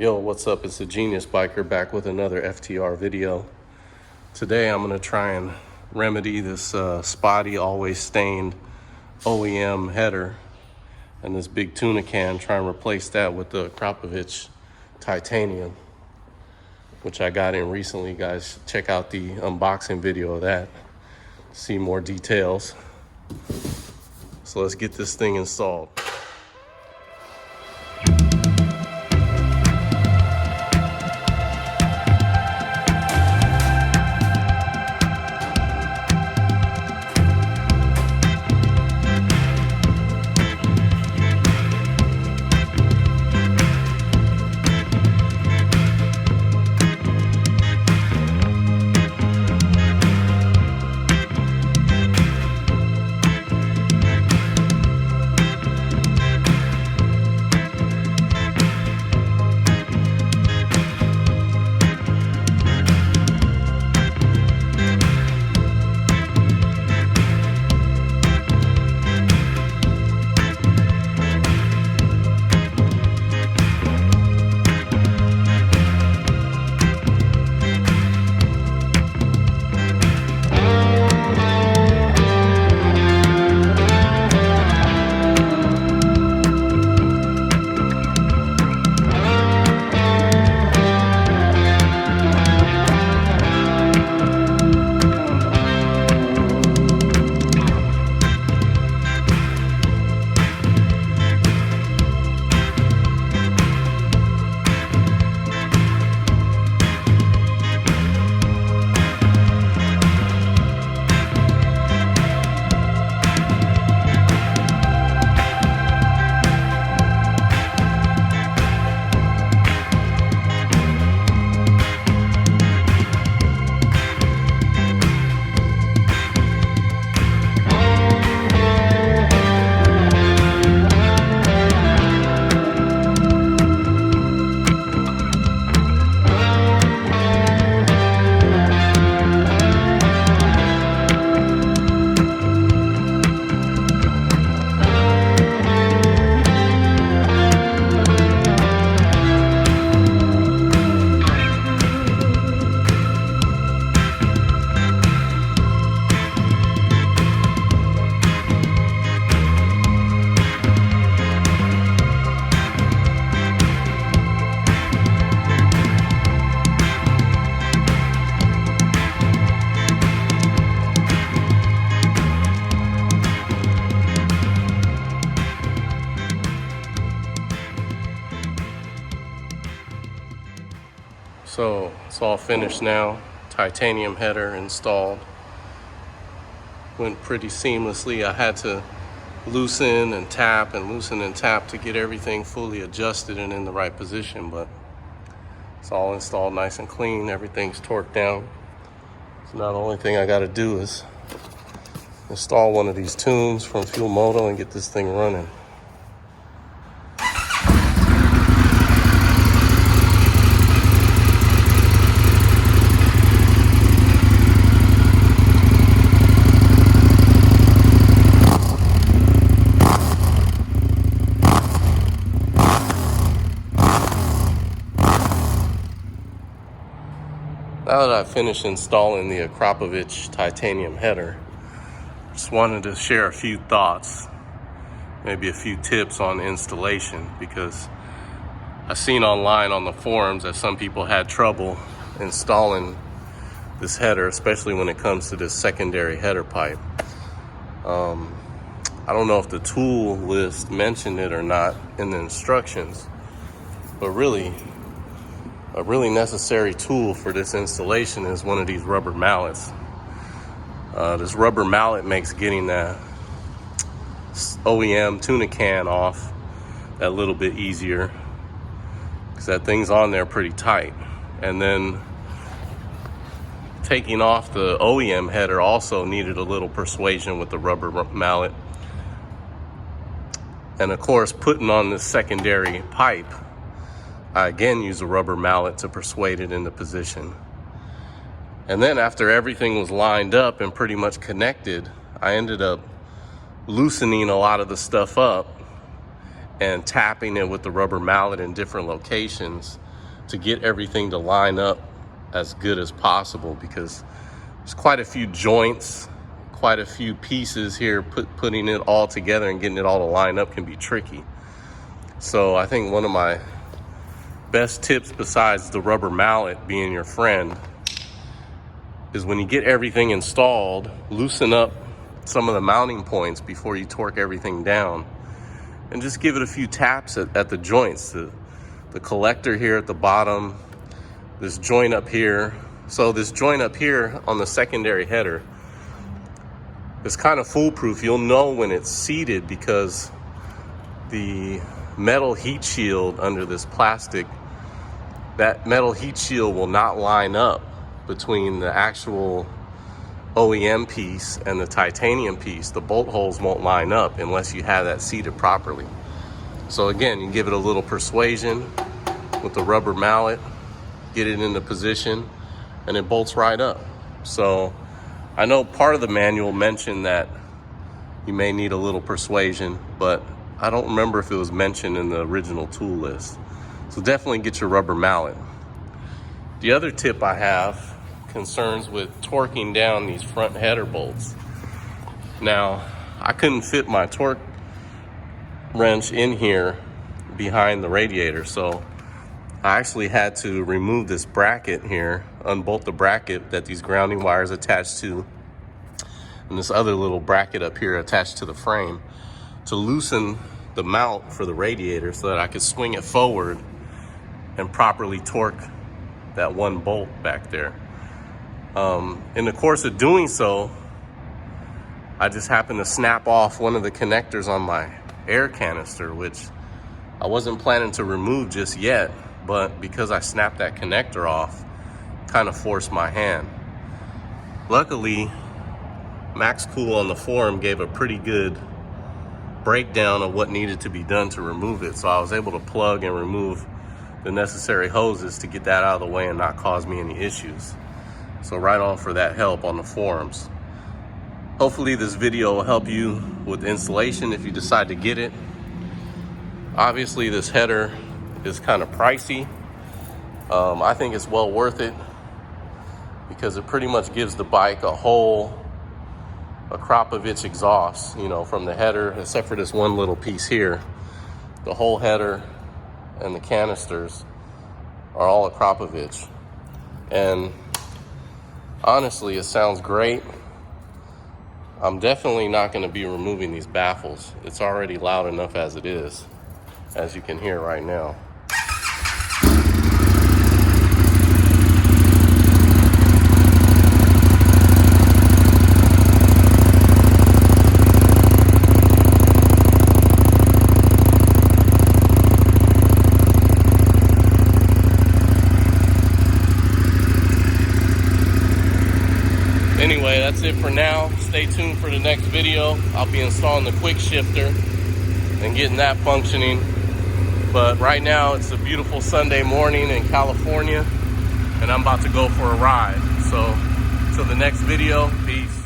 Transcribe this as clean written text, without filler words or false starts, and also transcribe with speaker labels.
Speaker 1: Yo, what's up? It's the JeniusBiker back with another FTR video. Today I'm going to try and remedy this spotty, always stained OEM header and this big tuna can, try and replace that with the Akrapovic titanium, which I got in recently. Guys, check out the unboxing video of that to see more details. So let's get this thing installed. So it's all finished now. Titanium header installed. Went pretty seamlessly. I had to loosen and tap to get everything fully adjusted and in the right position, but it's all installed nice and clean. Everything's torqued down. So now the only thing I got to do is install one of these tunes from Fuel Moto and get this thing running. Now that I've finished installing the Akrapovic titanium header, just wanted to share a few thoughts, maybe a few tips on installation, because I've seen online on the forums that some people had trouble installing this header, especially when it comes to this secondary header pipe. I don't know if the tool list mentioned it or not in the instructions, but really, a really necessary tool for this installation is one of these rubber mallets. This rubber mallet makes getting that OEM tuna can off that little bit easier, because that thing's on there pretty tight. And then taking off the OEM header also needed a little persuasion with the rubber mallet. And of course, putting on this secondary pipe, I again use a rubber mallet to persuade it into position. And then after everything was lined up and pretty much connected, I ended up loosening a lot of the stuff up and tapping it with the rubber mallet in different locations to get everything to line up as good as possible, because there's quite a few joints, quite a few pieces here. Putting it all together and getting it all to line up can be tricky. So I think one of my best tips, besides the rubber mallet being your friend, is when you get everything installed, loosen up some of the mounting points before you torque everything down, and just give it a few taps at the joints. The collector here at the bottom, this joint up here. So this joint up here on the secondary header is kind of foolproof. You'll know when it's seated because the metal heat shield under this plastic, that metal heat shield will not line up between the actual OEM piece and the titanium piece. The bolt holes won't line up unless you have that seated properly. So again, you give it a little persuasion with the rubber mallet, get it into position, and it bolts right up. So I know part of the manual mentioned that you may need a little persuasion, but I don't remember if it was mentioned in the original tool list. So definitely get your rubber mallet. The other tip I have concerns with torquing down these front header bolts. Now, I couldn't fit my torque wrench in here behind the radiator, so I actually had to remove this bracket here, unbolt the bracket that these grounding wires attached to, and this other little bracket up here attached to the frame, to loosen the mount for the radiator so that I could swing it forward and properly torque that one bolt back there. In the course of doing so, I just happened to snap off one of the connectors on my air canister, which I wasn't planning to remove just yet, but because I snapped that connector off, kind of forced my hand. Luckily, Max Cool on the forum gave a pretty good breakdown of what needed to be done to remove it, so I was able to plug and remove the necessary hoses to get that out of the way and not cause me any issues. So right on for that help on the forums. Hopefully this video will help you with installation if you decide to get it. Obviously this header is kind of pricey. I think it's well worth it because it pretty much gives the bike a whole Akrapovic exhaust, you know, from the header, except for this one little piece here. The whole header and the canisters are all Akrapovic. And honestly, it sounds great. I'm definitely not going to be removing these baffles. It's already loud enough as it is, as you can hear right now. Anyway, that's it for now. Stay tuned for the next video. I'll be installing the quick shifter and getting that functioning. But right now, it's a beautiful Sunday morning in California, and I'm about to go for a ride. So, till the next video, peace.